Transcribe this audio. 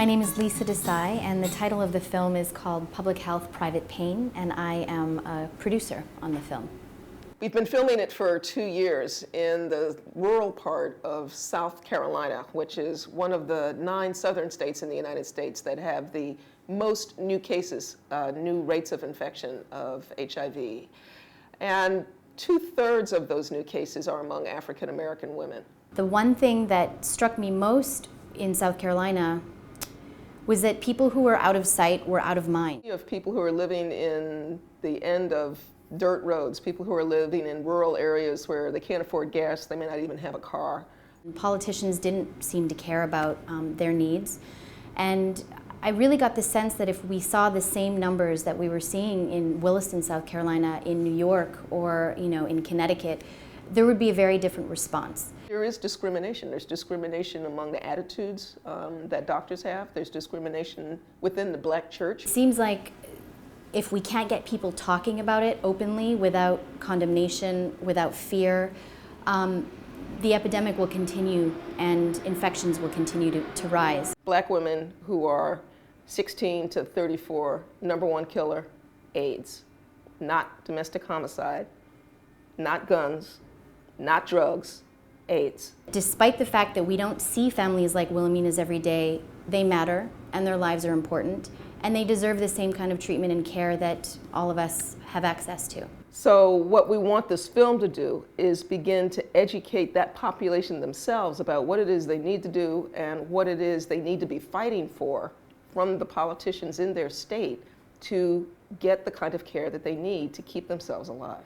My name is Lisa Desai, and the title of the film is called Public Health, Private Pain, and I am a producer on the film. We've been filming it for 2 years in the rural part of South Carolina, which is one of the 9 southern states in the United States that have the most new cases, new rates of infection of HIV. And 2/3 of those new cases are among African American women. The one thing that struck me most in South Carolina was that people who were out of sight were out of mind. You have people who are living in the end of dirt roads, people who are living in rural areas where they can't afford gas, they may not even have a car. Politicians didn't seem to care about their needs, and I really got the sense that if we saw the same numbers that we were seeing in Williston, South Carolina, in New York, or in Connecticut, there would be a very different response. There is discrimination. There's discrimination among the attitudes that doctors have. There's discrimination within the black church. It seems like if we can't get people talking about it openly, without condemnation, without fear, the epidemic will continue and infections will continue to rise. Black women who are 16 to 34, number one killer, AIDS. Not domestic homicide, not guns, not drugs, AIDS. Despite the fact that we don't see families like Wilhelmina's every day, they matter and their lives are important, and they deserve the same kind of treatment and care that all of us have access to. So what we want this film to do is begin to educate that population themselves about what it is they need to do and what it is they need to be fighting for from the politicians in their state to get the kind of care that they need to keep themselves alive.